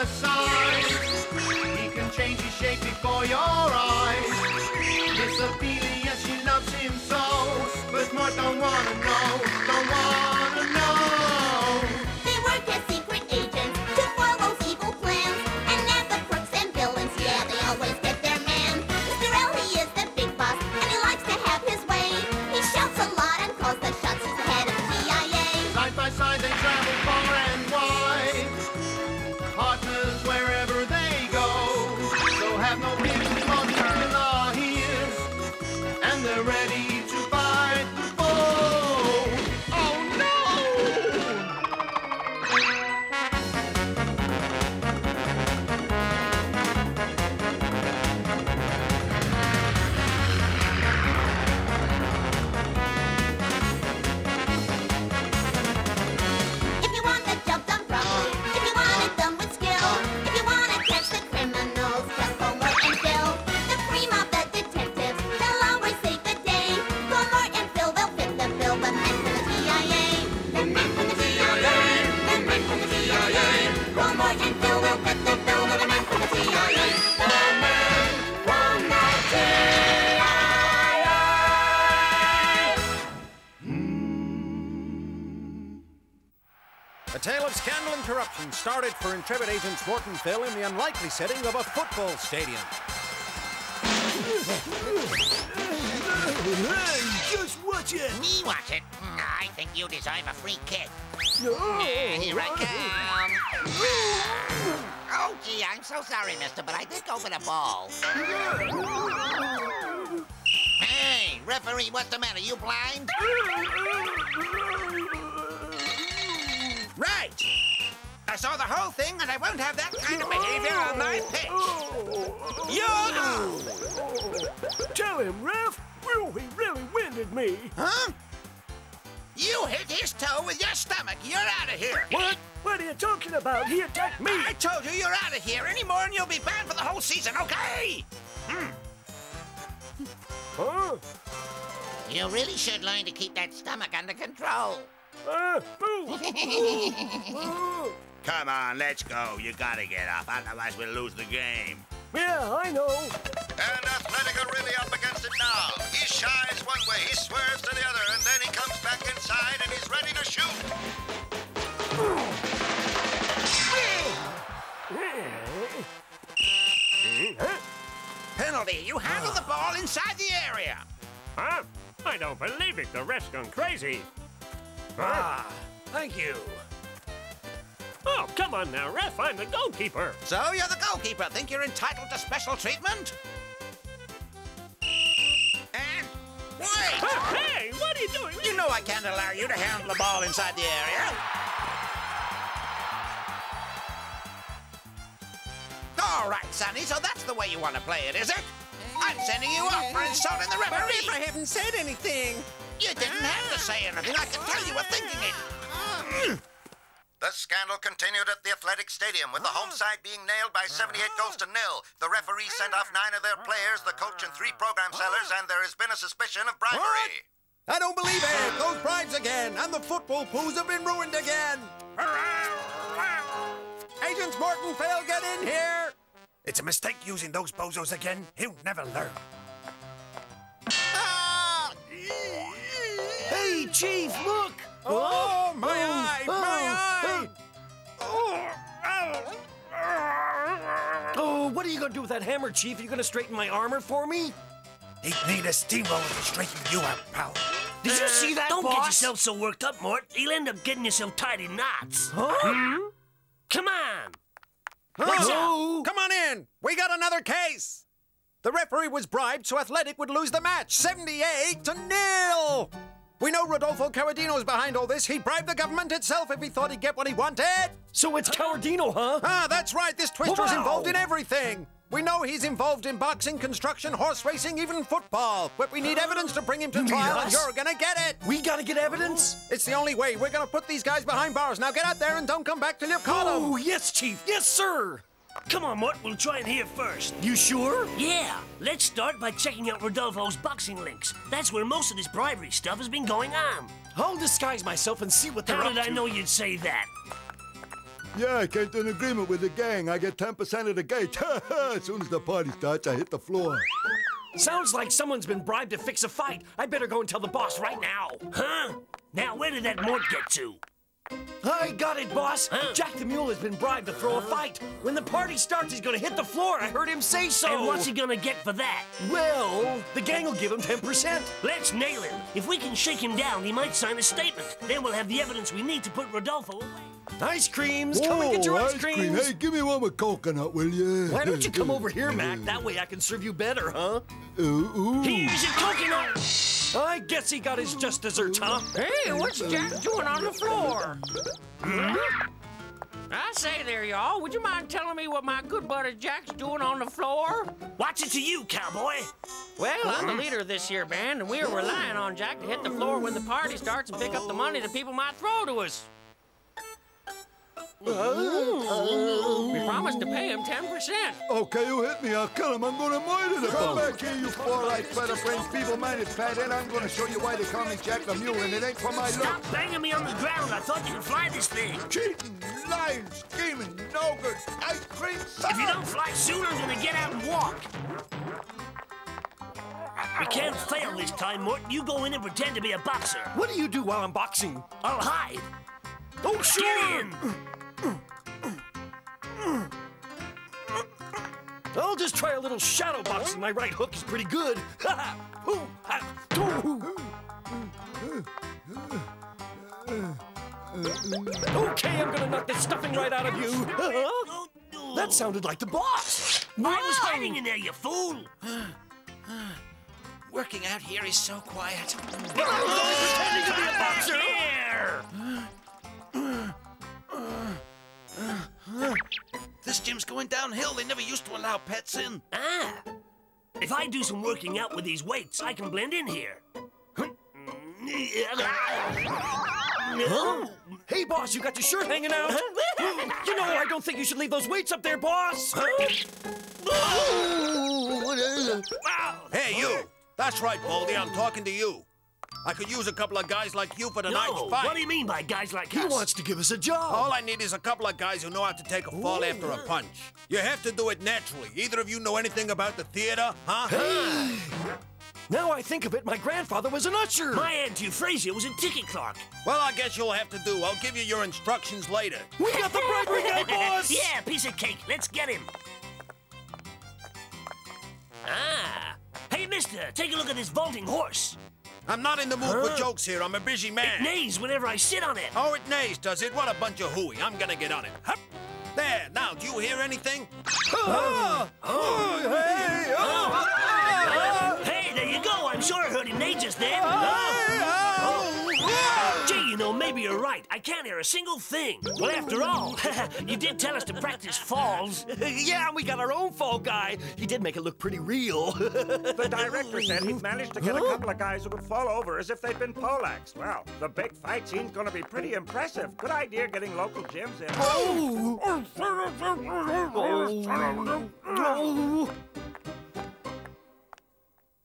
the size. He can change his shape before your eyes. Miss Ophelia, she loves him so, but Mort don't wanna know, don't wanna know. They work as secret agents to foil those evil plans. And as the crooks and villains, yeah, they always get their man. Mr. L, he is the big boss, and he likes to have his way. He shouts a lot and calls the shots. He's the head of the CIA. Side by side they travel far and wide, partners wherever they go. So have no fear, the Mort and Phil are here, and they're ready to fight the foe. Oh no! If you want the job done properly, if you want it done with skill, if you want to catch the criminals, just call Mort and Phil. The cream of the detectives, they'll always save the day. Call Mort and Phil, they'll fit the bill. The men from the CIA, the men from the CIA, the men from the CIA. Call Mort and Phil, they'll fit the bill. The men from the CIA, the men from the CIA. A tale of scandal and corruption started for intrepid agents Mort and Phil in the unlikely setting of a football stadium. Hey, just watch it. Me watch it? I think you deserve a free kick. Here I come. Oh, gee, I'm so sorry, mister, but I did go for the ball. Hey, referee, what's the matter? You blind? Right. I saw the whole thing, and I won't have that kind of behavior on my pitch. You're out. Tell him, ref. Oh, he really winded me. Huh? You hit his toe with your stomach. You're out of here. What? What are you talking about? He attacked me. I told you you're out of here any more, and you'll be banned for the whole season, okay? Huh? You really should learn to keep that stomach under control. Boo. Come on, let's go. You gotta get up, otherwise we'll lose the game. Yeah, I know. And Athletic are really up against it now. He shies one way, he swerves to the other, and then he comes back inside and he's ready to shoot. Penalty. You handled the ball inside the area. Huh? I don't believe it. The ref's gone crazy. Thank you. Oh, come on now, ref. I'm the goalkeeper. So you're the goalkeeper. Think you're entitled to special treatment? And wait! Hey, what are you doing? You know I can't allow you to handle the ball inside the area. All right, Sonny, so that's the way you want to play it, is it? I'm sending you off for insulting the referee. I haven't said anything. You didn't have to say anything. I can tell you were thinking it. The scandal continued at the Athletic Stadium, with the home side being nailed by 78 goals to 0. The referee sent off 9 of their players, the coach and 3 program sellers, and there has been a suspicion of bribery. I don't believe it. Those bribes again, and the football poos have been ruined again. Agents Mort and Phil, get in here. It's a mistake using those bozos again. He'll never learn. Hey, Chief, look! Oh, my eye! My eye! Oh, what are you gonna do with that hammer, Chief? Are you gonna straighten my armor for me? He'd need a steamroller to straighten you out, pal. Did you see that, Don't boss? get yourself so worked up, Mort. You'll end up getting yourself tied in knots. Huh? Come on. Come on in. We got another case. The referee was bribed so Athletic would lose the match, 78-0. We know Rodolfo Cowardino's behind all this. He bribed the government itself if he thought he'd get what he wanted. So it's Cowardino, huh? Ah, that's right. This twister's involved in everything. We know he's involved in boxing, construction, horse racing, even football. But we need evidence to bring him to trial, and you're gonna get it. We gotta get evidence? It's the only way. We're gonna put these guys behind bars. Now get out there and don't come back till you've caught them. Oh, yes, Chief. Yes, sir. Come on, Mort. We'll try in here first. You sure? Yeah. Let's start by checking out Rodolfo's boxing links. That's where most of this bribery stuff has been going on. I'll disguise myself and see what they're How up did I to. know you'd say that? Yeah, I came to an agreement with the gang. I get 10% of the gate. As soon as the party starts, I hit the floor. Sounds like someone's been bribed to fix a fight. I better go and tell the boss right now. Huh? Now, where did that Mort get to? I got it, boss. Huh? Jack the Mule has been bribed to throw a fight. When the party starts, he's gonna hit the floor. I heard him say so. And what's he gonna get for that? Well, the gang will give him 10%. Let's nail him. If we can shake him down, he might sign a statement. Then we'll have the evidence we need to put Rodolfo away. Ice creams. Come and get your ice creams. Hey, give me one with coconut, will you? Why don't you come over here, Mac? That way I can serve you better, huh? Ooh. Here's your coconut. I guess he got his just desserts, huh? Hey, what's Jack doing on the floor? I say there, y'all. Would you mind telling me what my good buddy Jack's doing on the floor? What's it to you, cowboy? Well, I'm the leader of this here band, and we're relying on Jack to hit the floor when the party starts and pick up the money that people might throw to us. We promised to pay him 10%. Okay, you hit me. I'll kill him. I'm gonna murder them. Come back here, you four-eyed, feather-brained, feeble-minded fathead. I'm gonna show you why they call me Jack the Mule, and it ain't for my look. Stop banging me on the ground. I thought you could fly this thing. Cheating, lying, scheming, no good. Ice cream son. If you don't fly soon, I'm gonna get out and walk. We can't fail this time, Mort. You go in and pretend to be a boxer. What do you do while I'm boxing? I'll hide. Oh, sure. Get in. I'll just try a little shadow boxing. My right hook is pretty good. Okay, I'm gonna knock this stuffing right out of you. That sounded like the boss. I was hiding in there, you fool. Working out here is so quiet. Pretending to be a boxer. This gym's going downhill. They never used to allow pets in. Ah. If I do some working out with these weights, I can blend in here. Huh? Hey, boss, you got your shirt hanging out. You know, I don't think you should leave those weights up there, boss. Hey, you! That's right, Baldy, I'm talking to you. I could use a couple of guys like you for tonight's fight. What do you mean by guys like He us? wants to give us a job. All I need is a couple of guys who know how to take a fall after a punch. You have to do it naturally. Either of you know anything about the theater, huh? Hey. Now I think of it, my grandfather was an usher. My Aunt Euphrasia was a ticket clerk. Well, I guess you'll have to do. I'll give you your instructions later. We got the bribery guy, boss! Yeah, piece of cake. Let's get him. Ah. Hey, mister, take a look at this vaulting horse. I'm not in the mood for jokes here. I'm a busy man. It neighs whenever I sit on it. Oh, it neighs, does it? What a bunch of hooey. I'm gonna get on it. Hup. There, now, do you hear anything? Hey, there you go. I'm sure I heard him neigh just then. Gee, you know, maybe you're right. I can't hear a single thing. Well, after all, you did tell us to practice falls. Yeah, we got our own fall guy. He did make it look pretty real. The director said he'd managed to get a couple of guys who would fall over as if they'd been poleaxed. Well, the big fight scene's gonna be pretty impressive. Good idea getting local gyms in.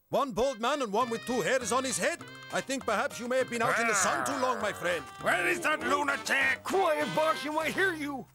One bald man and one with two hairs on his head. I think perhaps you may have been out in the sun too long, my friend. Where is that lunatic? Quiet, boss, you might hear you.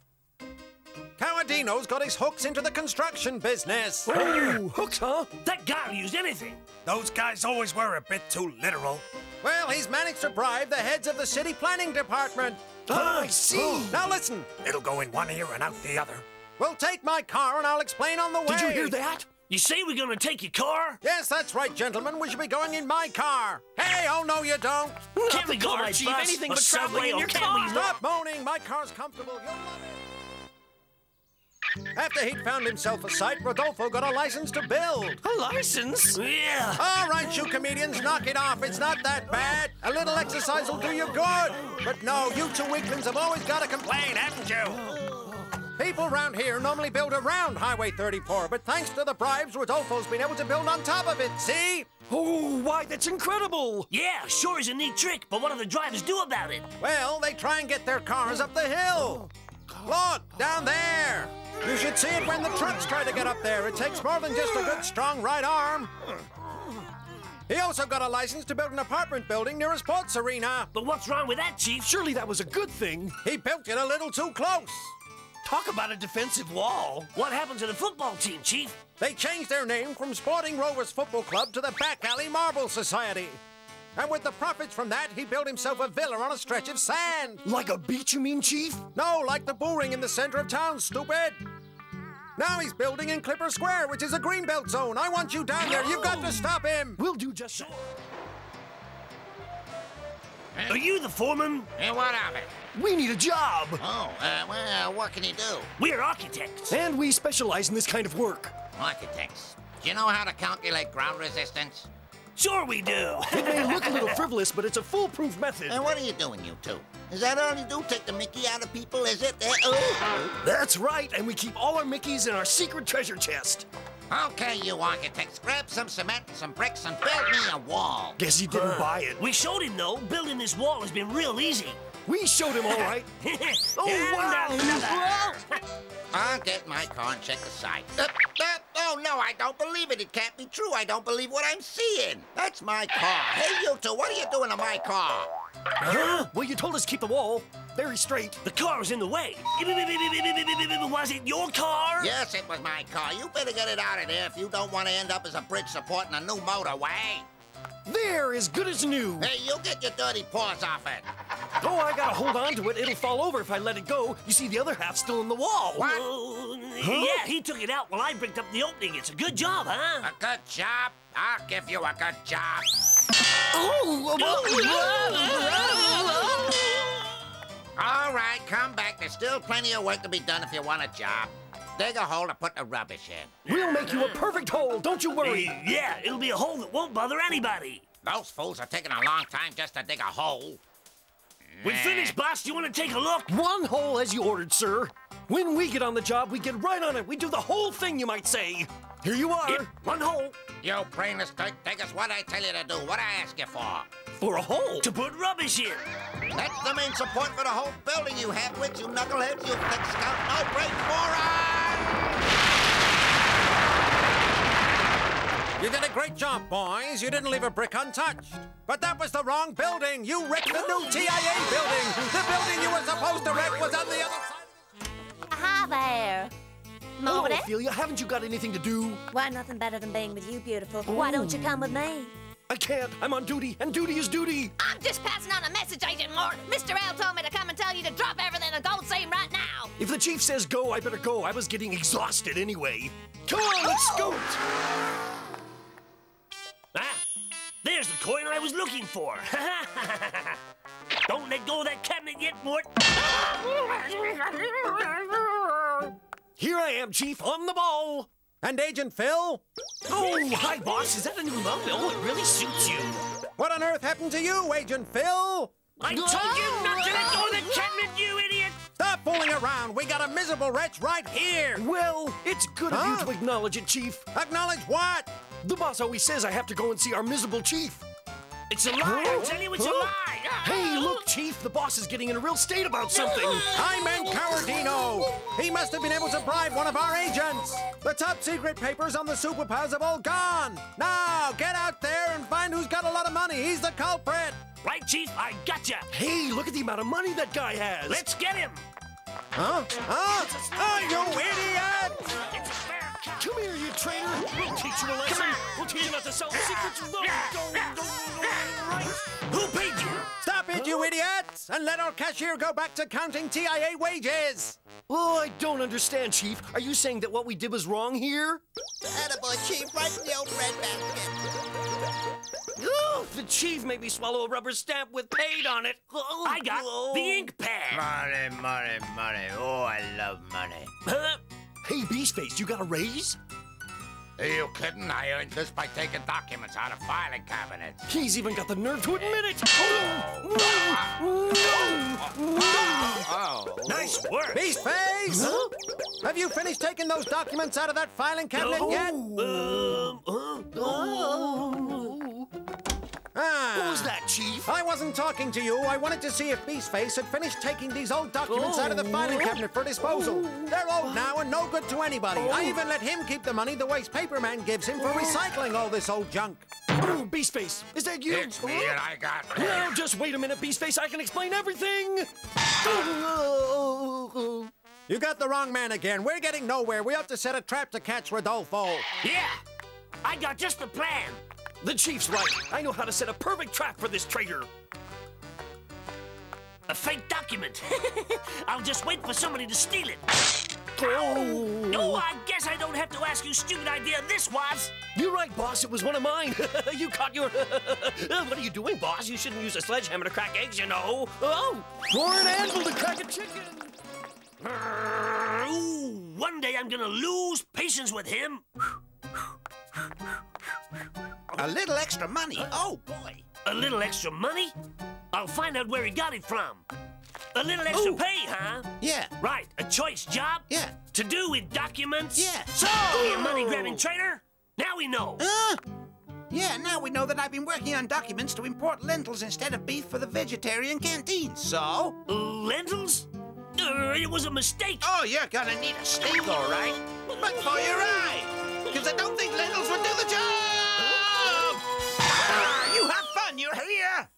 Cowardino's got his hooks into the construction business. Oh, hooks, huh? That guy will use anything. Those guys always were a bit too literal. Well, he's managed to bribe the heads of the city planning department. I see. Now listen, It'll go in one ear and out the other. we'll take my car and I'll explain on the way. Did you hear that? You say we're gonna take your car? Yes, that's right, gentlemen. We should be going in my car. Hey, oh, no, you don't. Can't we go by Chief, bus anything or but traveling subway, in or your can't car. we Stop moaning. My car's comfortable. You'll love it. After he'd found himself a site, Rodolfo got a license to build. A license? Yeah. All right, you comedians, knock it off. It's not that bad. A little exercise will do you good. But no, you two weaklings have always got to complain, haven't you? People around here normally build around Highway 34, but thanks to the bribes, Rodolfo's been able to build on top of it, see? Oh, why, that's incredible. Yeah, sure is a neat trick, but what do the drivers do about it? Well, they try and get their cars up the hill. Look, down there. You should see it when the trucks try to get up there. It takes more than just a good, strong right arm. He also got a license to build an apartment building near a sports arena. But what's wrong with that, Chief? Surely that was a good thing. He built it a little too close. Talk about a defensive wall. What happened to the football team, Chief? They changed their name from Sporting Rovers Football Club to the Back Alley Marble Society. And with the profits from that, he built himself a villa on a stretch of sand. Like a beach, you mean, Chief? No, like the bull ring in the center of town, stupid. Now he's building in Clipper Square, which is a greenbelt zone. I want you down there. You've got to stop him. We'll do just so. Are you the foreman? And what of it? We need a job. Oh, well, what can you do? We're architects. And we specialize in this kind of work. Architects. Do you know how to calculate ground resistance? Sure we do. It may look a little frivolous, but it's a foolproof method. And what are you doing, you two? Is that all you do? Take the mickey out of people, is it? That's right, and we keep all our Mickeys in our secret treasure chest. Okay, you architects, grab some cement and some bricks and build me a wall. Guess he didn't buy it. We showed him, though. Building this wall has been real easy. We showed him all right. I'll get my car and check the site. Oh, no, I don't believe it. It can't be true. I don't believe what I'm seeing. That's my car. Hey, you two, what are you doing to my car? Huh? Well, you told us to keep the wall very straight. The car was in the way. Was it your car? Yes, it was my car. You better get it out of there if you don't want to end up as a bridge supporting a new motorway. There, as good as new. Hey, you get your dirty paws off it. Oh, I gotta hold on to it. It'll fall over if I let it go. You see, the other half's still in the wall. What? Yeah, he took it out while I bricked up the opening. It's a good job, huh? A good job? I'll give you a good job. All right, come back. There's still plenty of work to be done if you want a job. Dig a hole to put the rubbish in. We'll make you a perfect hole, don't you worry. Yeah, it'll be a hole that won't bother anybody. Those fools are taking a long time just to dig a hole. We finished, boss. Do you want to take a look? One hole as you ordered, sir. When we get on the job, we get right on it. We do the whole thing, you might say. Here you are. Yeah, one hole. You brainless dirt diggers, what I tell you to do? What I ask you for? For a hole? To put rubbish in. That's the main support for the whole building, you half-wits, you knuckleheads, you thick scout, no break moron! You did a great job, boys. You didn't leave a brick untouched. But that was the wrong building. You wrecked the new TIA building. The building you were supposed to wreck was on the other side. Hi there. Hello, Morning. Ophelia. Haven't you got anything to do? Why, nothing better than being with you, beautiful. Why don't you come with me? I can't. I'm on duty, and duty is duty. I'm just passing on a message, Agent Mort. Mr. L told me to come and tell you to drop everything and go see him right now. If the chief says go, I better go. I was getting exhausted anyway. Come on, let's scoot. Ah, there's the coin I was looking for. Don't let go of that cabinet yet, Mort. Here I am, Chief, on the ball. And Agent Phil? Oh, hi, boss. Is that a new mug? Oh, it really suits you. What on earth happened to you, Agent Phil? I told you not to let go of the cabinet, you idiot! Stop fooling around. We got a miserable wretch right here. Well, it's good of you to acknowledge it, Chief. Acknowledge what? The boss always says I have to go and see our miserable chief. It's a lie. I tell you it's a lie. Hey, look, Chief. The boss is getting in a real state about something. I meant Cowardino. He must have been able to bribe one of our agents. The top secret papers on the superpowers have all gone. Now, get out there and find who's got a lot of money. He's the culprit. Right, Chief? I gotcha. Hey, look at the amount of money that guy has. Let's get him. Huh? Oh, you idiot! It's fair. Come here, you traitor. We'll teach you a lesson. We'll teach you not to sell secrets. Right. Who paid you? Stop it, you idiots! And let our cashier go back to counting TIA wages. Oh, I don't understand, Chief. Are you saying that what we did was wrong here? Attaboy, Chief, right in the old red basket. Oh, the chief made me swallow a rubber stamp with paid on it. Oh, I got the ink pad. Money, money, money. Oh, I love money. Huh? Hey, Beastface, you got a raise? Are you kidding? I earned this by taking documents out of filing cabinets. He's even got the nerve to admit it. Nice work. Beastface! Huh? Have you finished taking those documents out of that filing cabinet yet? What was that, Chief? I wasn't talking to you. I wanted to see if Beastface had finished taking these old documents out of the filing cabinet for disposal. They're old now and no good to anybody. I even let him keep the money the waste paper man gives him for recycling all this old junk. Oh, Beastface, is that you? It's me and I got this. Well, just wait a minute, Beastface. I can explain everything. You got the wrong man again. We're getting nowhere. We have to set a trap to catch Rodolfo. Yeah, I got just the plan. The chief's right. I know how to set a perfect trap for this traitor. A fake document. I'll just wait for somebody to steal it. Oh. No, I guess I don't have to ask you stupid idea this was. You're right, boss. It was one of mine. You caught your... What are you doing, boss? You shouldn't use a sledgehammer to crack eggs, you know. Oh, or an anvil to crack a chicken. Ooh, one day I'm gonna lose patience with him. A little extra money. Oh, boy. A little extra money? I'll find out where he got it from. A little extra pay, huh? Yeah. Right, a choice job? Yeah. To do with documents? Yeah. So, you money-grabbing traitor, now we know. Yeah, now we know that I've been working on documents to import lentils instead of beef for the vegetarian canteen, so... Lentils? It was a mistake. Oh, you're gonna need a steak, all right. But for your eye, because I don't think lentils would do the job! You have fun, you're here!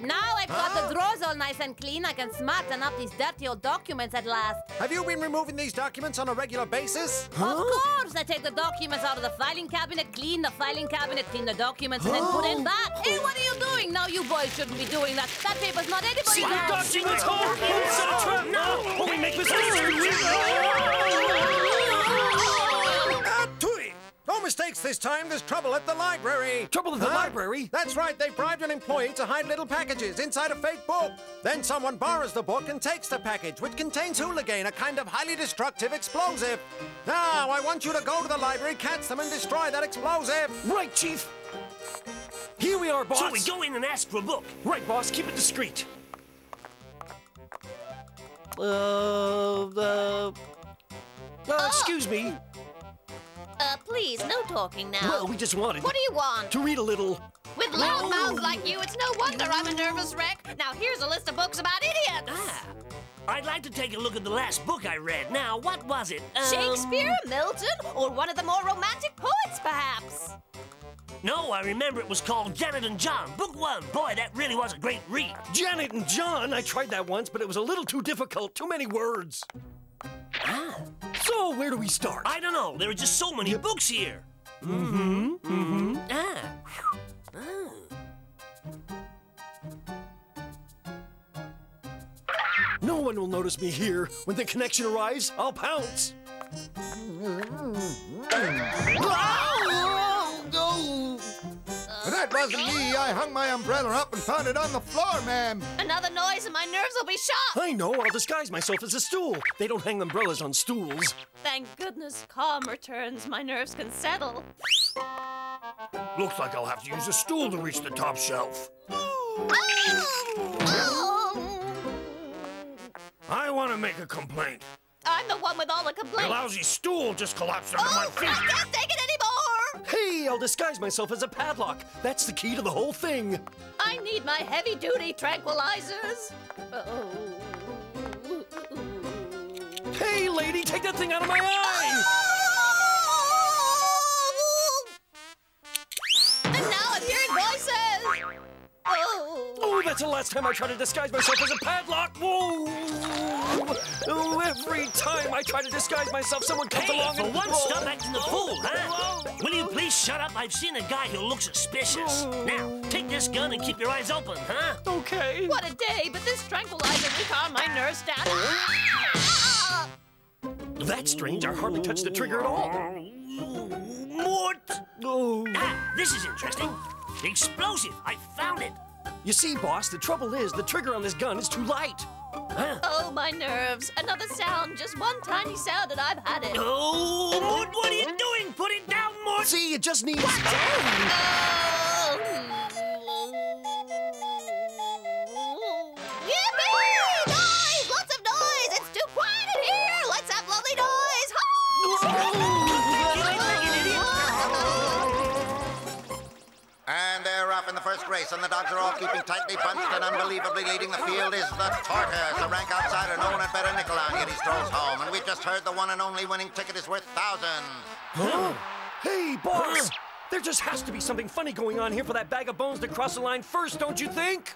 Now I've got the drawers all nice and clean, I can smarten up these dirty old documents at last. Have you been removing these documents on a regular basis? Of course! I take the documents out of the filing cabinet, clean the filing cabinet, clean the documents, and then put in that. Hey, what are you doing? No, you boys shouldn't be doing that. That paper's not anybody's See the house. documents home! Set a trap now! Or we make mistakes! No mistakes this time. There's trouble at the library. Trouble at the library? That's right. They bribed an employee to hide little packages inside a fake book. Then someone borrows the book and takes the package, which contains hooligan, a kind of highly destructive explosive. Now, I want you to go to the library, catch them, and destroy that explosive. Right, Chief. Here we are, boss. So we go in and ask for a book. Right, boss. Keep it discreet. Excuse me. Please, no talking now. Well, we just wanted... What do you want? To read a little. With loud mouths like you, it's no wonder I'm a nervous wreck. Now here's a list of books about idiots. I'd like to take a look at the last book I read. Now, what was it? Shakespeare, Milton, or one of the more romantic poets, perhaps? No, I remember it was called Janet and John, Book 1. Boy, that really was a great read. Janet and John? I tried that once, but it was a little too difficult. Too many words. So, where do we start? I don't know. There are just so many books here. No one will notice me here. When the connection arrives, I'll pounce. That wasn't me. I hung my umbrella up and found it on the floor, ma'am. Another noise and my nerves will be shot. I know. I'll disguise myself as a stool. They don't hang umbrellas on stools. Thank goodness calm returns. My nerves can settle. Looks like I'll have to use a stool to reach the top shelf. I want to make a complaint. I'm the one with all the The complaints. lousy stool just collapsed under my feet. I can't take it anymore. Hey, I'll disguise myself as a padlock. That's the key to the whole thing. I need my heavy-duty tranquilizers. Hey, lady, take that thing out of my eye! And now I'm hearing voices. Oh, that's the last time I try to disguise myself as a padlock. Whoa! Oh, every time I try to disguise myself, someone comes along for and... once, stop acting the fool, huh? Will you please shut up? I've seen a guy who looks suspicious. Now, take this gun and keep your eyes open, huh? Okay. What a day, but this tranquilizer will calm my nerves down. That's strange. I hardly touched the trigger at all. Mort! Oh. This is interesting. The explosive. I found it. You see, boss, the trouble is the trigger on this gun is too light. Oh, my nerves. Another sound, just one tiny sound, and I've had it. Oh, Mort, what are you doing? Put it down, Mort. See, it just needs... Yippee! Noise! Lots of noise! It's too quiet in here! Let's have lovely noise! And they're off in the first race, and the dogs are all keeping tightly bunched, and unbelievably leading the field is the tortoise, a rank outsider. No one had better NICOLAU, yet he strolls home. And we've just heard the one and only winning ticket is worth thousands. Huh? Hey, boss! There just has to be something funny going on here for that bag of bones to cross the line first, don't you think?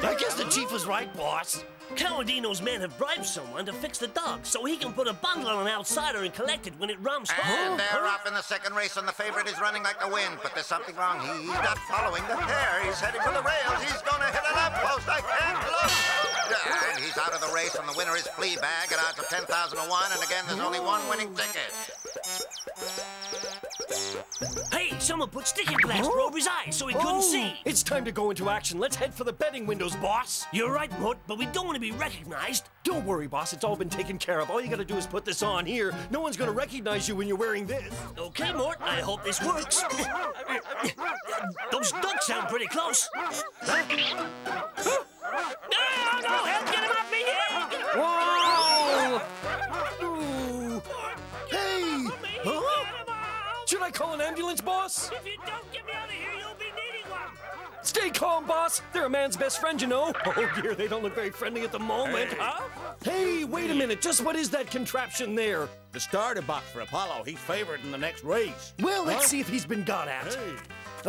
I guess the chief was right, boss. Cowardino's men have bribed someone to fix the dog so he can put a bundle on an outsider and collect it when it runs home. And they're off in the second race, and the favorite is running like the wind. But there's something wrong. He's not following the hare. He's heading for the rails. He's going to hit a lamppost. I can't look. And he's out of the race, and the winner is Fleabag at odds of 10,001. And again, there's only one winning ticket. Hey, someone put sticky plaster over his eyes so he couldn't see. It's time to go into action. Let's head for the betting windows, boss. You're right, Mort, but we don't want to be recognized. Don't worry, boss. It's all been taken care of. All you gotta do is put this on here. No one's gonna recognize you when you're wearing this. Okay, Mort, I hope this works. Those ducks sound pretty close. No, help, get him off me here! Whoa! Ooh. Hey! Huh? Should I call an ambulance, boss? If you don't get me out of here, you'll be needing one. Stay calm, boss. They're a man's best friend, you know. Oh, dear, they don't look very friendly at the moment, huh? Hey, wait a minute. Just what is that contraption there? The starter box for Apollo. He's favored in the next race. Well, let's see if he's been got at. Hey.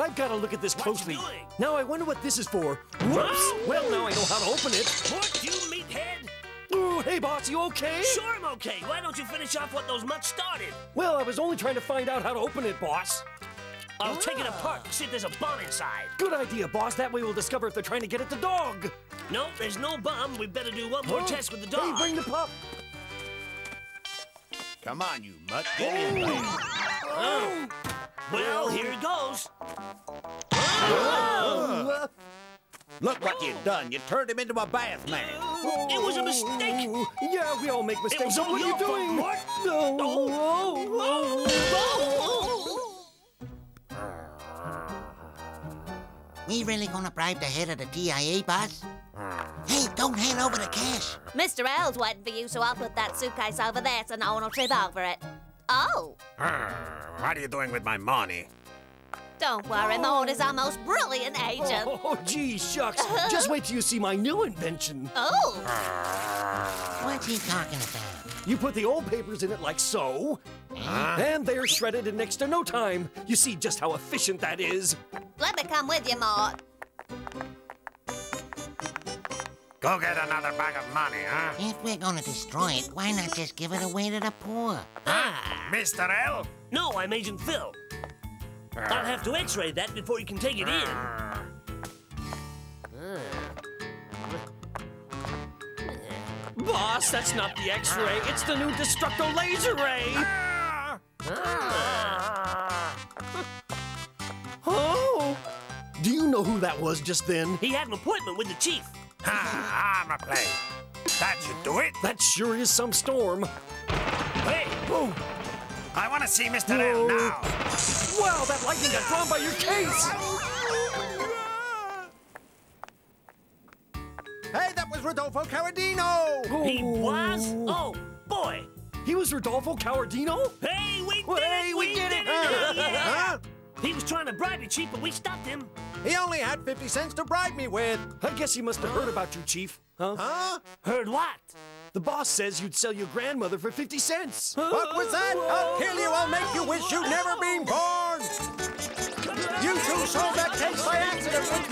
I've got to look at this closely. What you doing? Now, I wonder what this is for. Whoops! Well, now I know how to open it. Mort, you meathead. Ooh, hey, boss, you okay? Sure, I'm okay. Why don't you finish off what those mutts started? Well, I was only trying to find out how to open it, boss. I'll take it apart and see if there's a bomb inside. Good idea, boss. That way we'll discover if they're trying to get at the dog. No, there's no bomb. We better do one more test with the dog. Hey, bring the pup. Come on, you mutt. Get in there. Oh. Well, here it goes. Look what you done. You turned him into a bath man. It was a mistake. Yeah, we all make mistakes. So what are you your fault, doing? Mort. We really gonna bribe the head of the TIA, boss? Hey, don't hand over the cash. Mr. L's waiting for you, so I'll put that suitcase over there so no one will trip over it. Oh, What are you doing with my money? don't worry, Mort is our most brilliant agent. Oh, gee, shucks. Just wait till you see my new invention. Oh, What's he talking about? You put the old papers in it like so, and they're shredded in next to no time. You see just how efficient that is. let me come with you, Mort. Go get another bag of money, huh? If we're gonna destroy it, why not just give it away to the poor? Mr. L? No, I'm Agent Phil. I'll have to x-ray that before you can take it in. Boss, that's not the X-ray. It's the new Destructo laser ray. Oh! Do you know who that was just then? He had an appointment with the chief. I'm a play. That should do it. That sure is some storm. Hey, Oh, I want to see Mr. L now. wow, that lightning got drawn by your case. Hey, that was Rodolfo Cowardino. He was? Oh, boy. He was Rodolfo Cowardino? Hey, we did Hey, it! we did it! Yeah. Huh? He was trying to bribe you, Chief, but we stopped him. He only had 50 cents to bribe me with. I guess he must have heard about you, Chief. Huh? Huh? Heard what? The boss says you'd sell your grandmother for 50 cents. What was that? I'll kill you. I'll make you wish you'd never been born. You two solved that case by accident, which